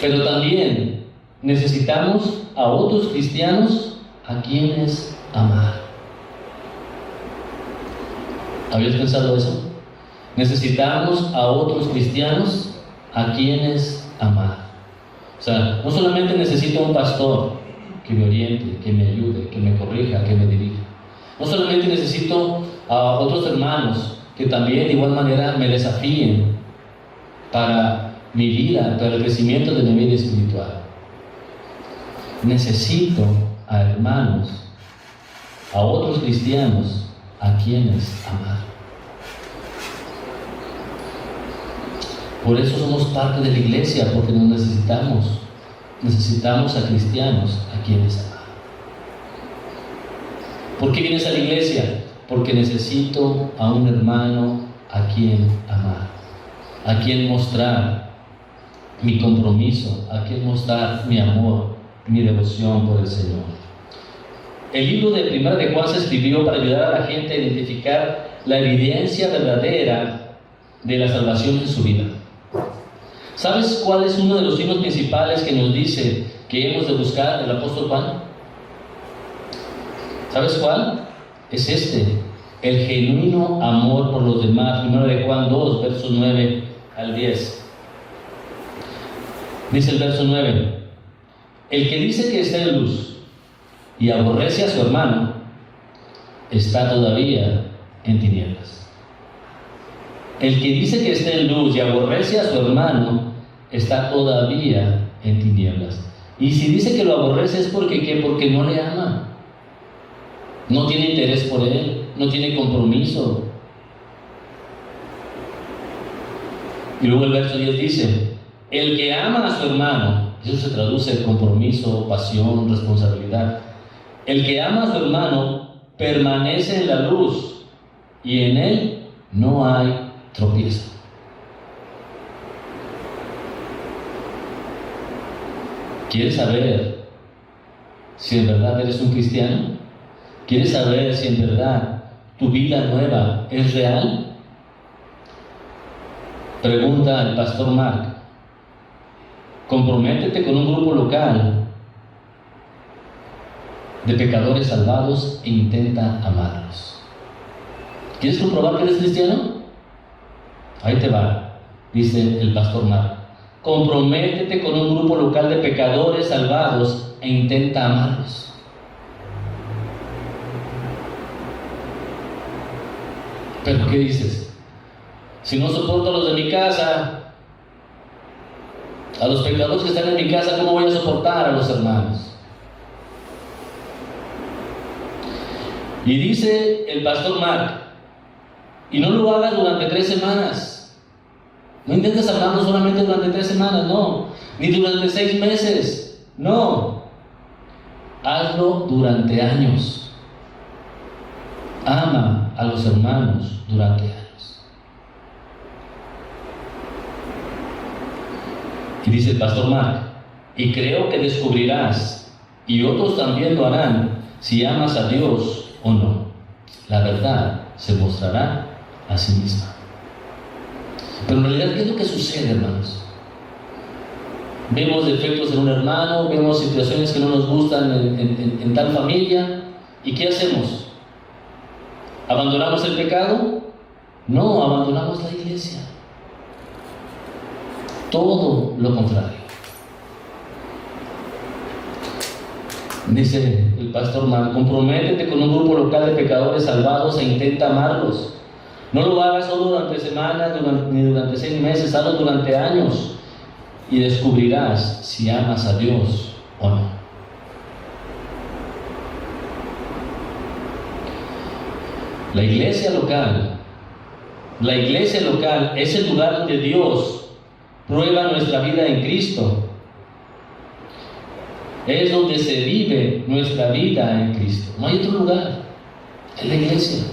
Pero también necesitamos a otros cristianos a quienes amar. ¿Habías pensado eso? Necesitamos a otros cristianos a quienes amar. O sea, no solamente necesito un pastor que me oriente, que me ayude, que me corrija, que me dirija. No solamente necesito a otros hermanos que también de igual manera me desafíen para mi vida, para el crecimiento de mi vida espiritual. Necesito a hermanos, a otros cristianos a quienes amar. Por eso somos parte de la iglesia, porque nos necesitamos. Necesitamos a cristianos a quienes amar. ¿Por qué vienes a la iglesia? Porque necesito a un hermano a quien amar, a quien mostrar mi compromiso, a quien mostrar mi amor, mi devoción por el Señor. El libro de Primera de Juan se escribió para ayudar a la gente a identificar la evidencia verdadera de la salvación en su vida. ¿Sabes cuál es uno de los signos principales que nos dice que hemos de buscar el apóstol Juan? ¿Sabes cuál? Es este, el genuino amor por los demás. Primero de Juan 2, versos 9 al 10. Dice el verso 9: el que dice que está en luz y aborrece a su hermano, está todavía en tinieblas. El que dice que está en luz y aborrece a su hermano, está todavía en tinieblas. Y si dice que lo aborrece es porque ¿qué? Porque no le ama. No tiene interés por él, no tiene compromiso. Y luego el verso 10 dice: el que ama a su hermano, eso se traduce en compromiso, pasión, responsabilidad. El que ama a su hermano permanece en la luz y en él no hay tropiezo. ¿Quieres saber si en verdad eres un cristiano? ¿Quieres saber si en verdad tu vida nueva es real? Pregunta al pastor Mark. Comprométete con un grupo local de pecadores salvados e intenta amarlos. ¿Quieres comprobar que eres cristiano? Ahí te va, dice el pastor Mark. Comprométete con un grupo local de pecadores salvados e intenta amarlos. ¿Pero qué dices? Si no soporto a los de mi casa, a los pecadores que están en mi casa, ¿cómo voy a soportar a los hermanos? Y dice el pastor Mark, y no lo hagas durante 3 semanas. No intentes amarlo solamente durante 3 semanas, no. Ni durante 6 meses, no. Hazlo durante años. Ama a los hermanos durante años. Y dice el pastor Mark, y creo que descubrirás, y otros también lo harán, si amas a Dios o no. La verdad se mostrará a sí misma. Pero en realidad, ¿qué es lo que sucede, hermanos? Vemos defectos en un hermano, vemos situaciones que no nos gustan en tal familia, ¿y qué hacemos? ¿Abandonamos el pecado? No, abandonamos la iglesia. Todo lo contrario. Dice el pastor Mark, comprométete con un grupo local de pecadores salvados e intenta amarlos. No lo hagas solo durante semanas, ni durante 6 meses, hazlo durante años y descubrirás si amas a Dios o no. La iglesia local es el lugar donde Dios prueba nuestra vida en Cristo. Es donde se vive nuestra vida en Cristo. No hay otro lugar, es la iglesia.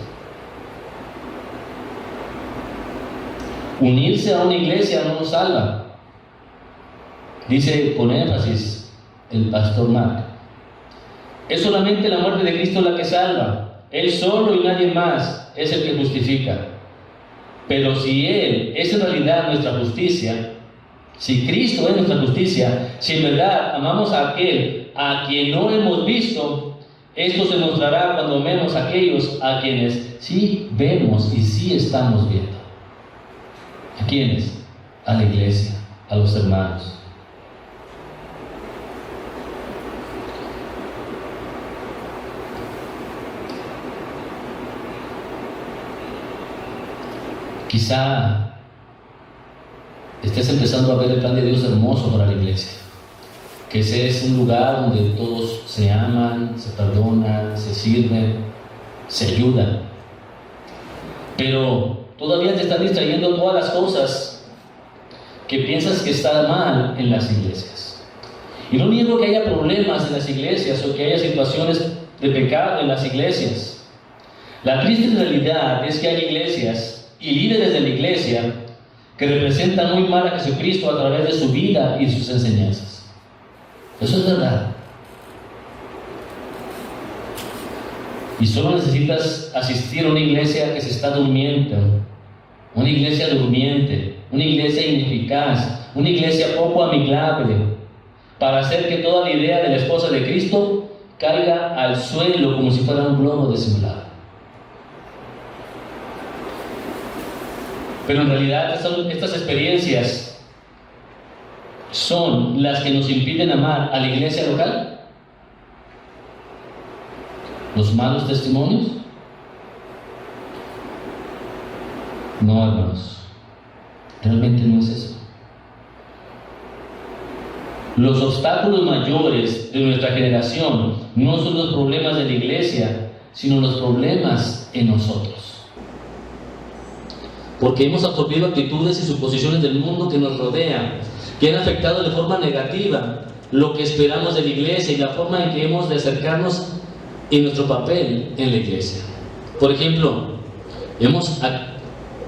Unirse a una iglesia no nos salva. Dice con énfasis el pastor Mark. Es solamente la muerte de Cristo la que salva. Él solo y nadie más es el que justifica. Pero si Él es en realidad nuestra justicia, si Cristo es nuestra justicia, si en verdad amamos a aquel a quien no hemos visto, esto se mostrará cuando amemos a aquellos a quienes sí vemos y sí estamos viendo. ¿A quiénes? A la iglesia, a los hermanos. Quizá estés empezando a ver el plan de Dios hermoso para la iglesia, que ese es un lugar donde todos se aman, se perdonan, se sirven, se ayudan. Pero todavía te están distrayendo todas las cosas que piensas que están mal en las iglesias. Y no niego que haya problemas en las iglesias o que haya situaciones de pecado en las iglesias. La triste realidad es que hay iglesias y líderes de la iglesia que representan muy mal a Jesucristo a través de su vida y sus enseñanzas. Eso es verdad. Y solo necesitas asistir a una iglesia que se está durmiendo, una iglesia durmiente, una iglesia ineficaz, una iglesia poco amigable, para hacer que toda la idea de la esposa de Cristo caiga al suelo como si fuera un globo desinflado. Pero en realidad estas experiencias son las que nos impiden amar a la iglesia local. ¿Los malos testimonios? No, hermanos, realmente no es eso. Los obstáculos mayores de nuestra generación no son los problemas de la iglesia, sino los problemas en nosotros. Porque hemos absorbido actitudes y suposiciones del mundo que nos rodea, que han afectado de forma negativa lo que esperamos de la iglesia y la forma en que hemos de acercarnos en nuestro papel en la iglesia. Por ejemplo, hemos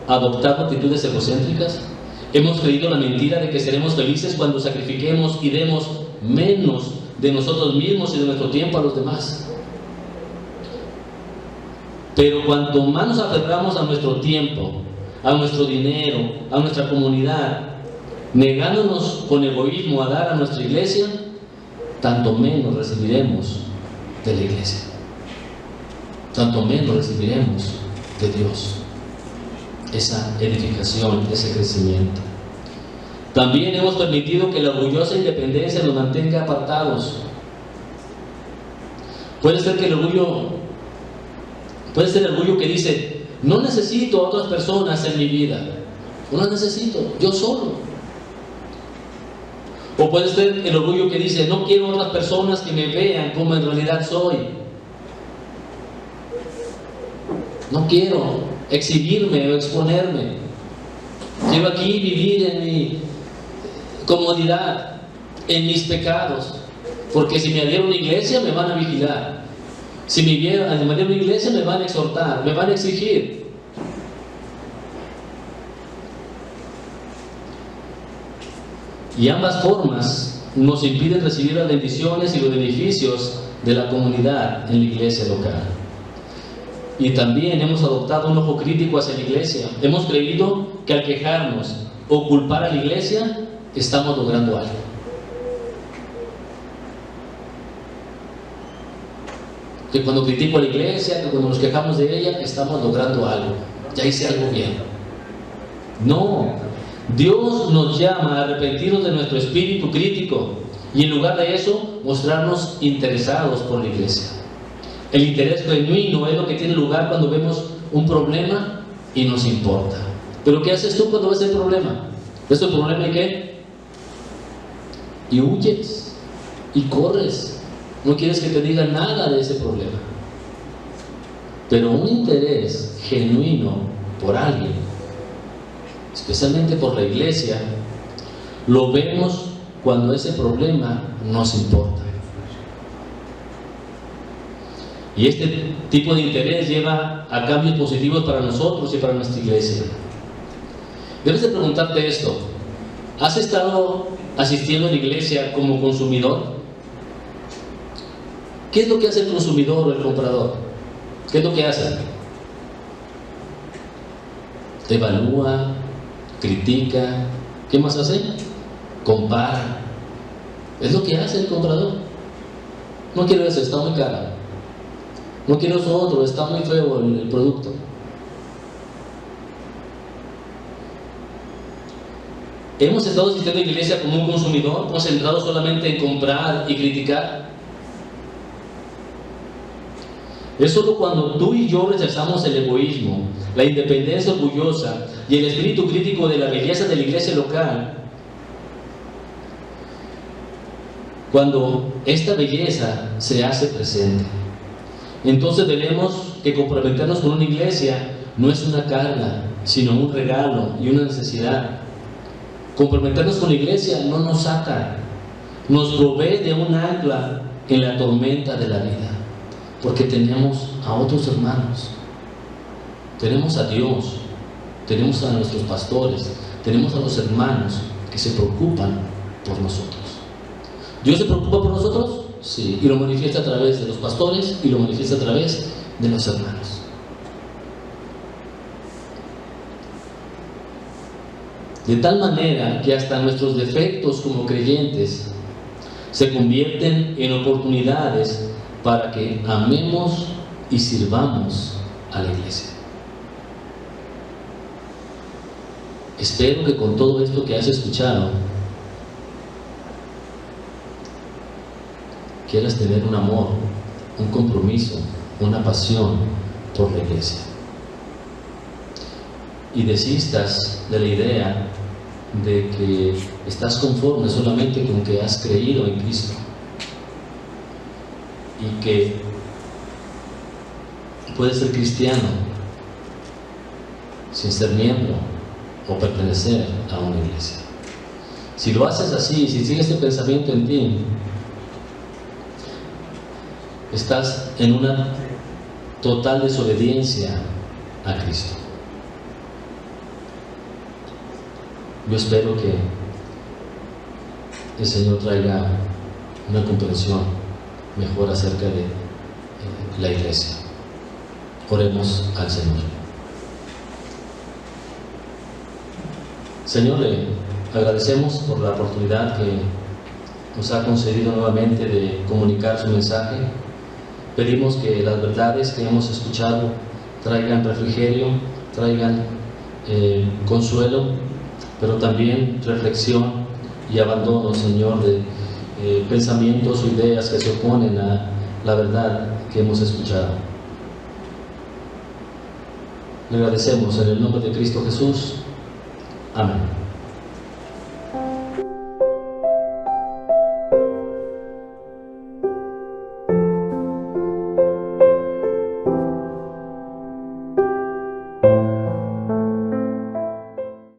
adoptado actitudes egocéntricas, hemos creído la mentira de que seremos felices cuando sacrifiquemos y demos menos de nosotros mismos y de nuestro tiempo a los demás. Pero cuanto más nos aferramos a nuestro tiempo, a nuestro dinero, a nuestra comunidad, negándonos con egoísmo a dar a nuestra iglesia, tanto menos recibiremos de la iglesia, tanto menos recibiremos de Dios esa edificación, ese crecimiento. También hemos permitido que la orgullosa independencia nos mantenga apartados. Puede ser el orgullo que dice: no necesito a otras personas en mi vida, no las necesito, yo solo. O puede ser el orgullo que dice: no quiero otras personas que me vean como en realidad soy. No quiero exhibirme o exponerme. Quiero aquí vivir en mi comodidad, en mis pecados, porque si me adhiero a una iglesia me van a vigilar. Si me adhiero a una iglesia me van a exhortar, me van a exigir. Y ambas formas nos impiden recibir las bendiciones y los beneficios de la comunidad en la iglesia local. Y también hemos adoptado un ojo crítico hacia la iglesia. Hemos creído que al quejarnos o culpar a la iglesia estamos logrando algo. Que cuando critico a la iglesia, que cuando nos quejamos de ella, estamos logrando algo. Ya hice algo bien. No, Dios nos llama a arrepentirnos de nuestro espíritu crítico y en lugar de eso, mostrarnos interesados por la iglesia. El interés genuino es lo que tiene lugar cuando vemos un problema y nos importa. Pero ¿qué haces tú cuando ves el problema? ¿Ves el problema y qué? Y huyes y corres. No quieres que te digan nada de ese problema. Pero un interés genuino por alguien, especialmente por la iglesia, Lo vemos cuando ese problema nos importa. Y este tipo de interés lleva a cambios positivos para nosotros y para nuestra iglesia. Debes de preguntarte esto: ¿has estado asistiendo a la iglesia como consumidor? ¿Qué es lo que hace el consumidor o el comprador? ¿Qué es lo que hace? Evalúa, critica. ¿Qué más hace? Compara. Es lo que hace el comprador. No quiero eso, está muy caro. No quiero eso otro, está muy feo el producto. ¿Hemos estado asistiendo a la iglesia como un consumidor, concentrado solamente en comprar y criticar? Es solo cuando tú y yo rechazamos el egoísmo, la independencia orgullosa y el espíritu crítico de la belleza de la iglesia local, cuando esta belleza se hace presente. Entonces veremos que comprometernos con una iglesia no es una carga, sino un regalo y una necesidad. Comprometernos con la iglesia no nos ata, nos provee de un ancla en la tormenta de la vida, porque tenemos a otros hermanos, tenemos a Dios, tenemos a nuestros pastores, tenemos a los hermanos que se preocupan por nosotros. ¿Dios se preocupa por nosotros? Sí, y lo manifiesta a través de los pastores y lo manifiesta a través de los hermanos. De tal manera que hasta nuestros defectos como creyentes se convierten en oportunidades para que amemos y sirvamos a la iglesia. Espero que con todo esto que has escuchado quieras tener un amor, un compromiso, una pasión por la iglesia. Y desistas de la idea de que estás conforme solamente con que has creído en Cristo y que puedes ser cristiano sin ser miembro o pertenecer a una iglesia. Si lo haces así, si sigues este pensamiento en ti, estás en una total desobediencia a Cristo. Yo espero que el Señor traiga una comprensión mejor acerca de la iglesia. Oremos al Señor. Señor, le agradecemos por la oportunidad que nos ha concedido nuevamente de comunicar su mensaje. Pedimos que las verdades que hemos escuchado traigan refrigerio, traigan consuelo, pero también reflexión y abandono, Señor, de pensamientos o ideas que se oponen a la verdad que hemos escuchado. Le agradecemos en el nombre de Cristo Jesús. Amén.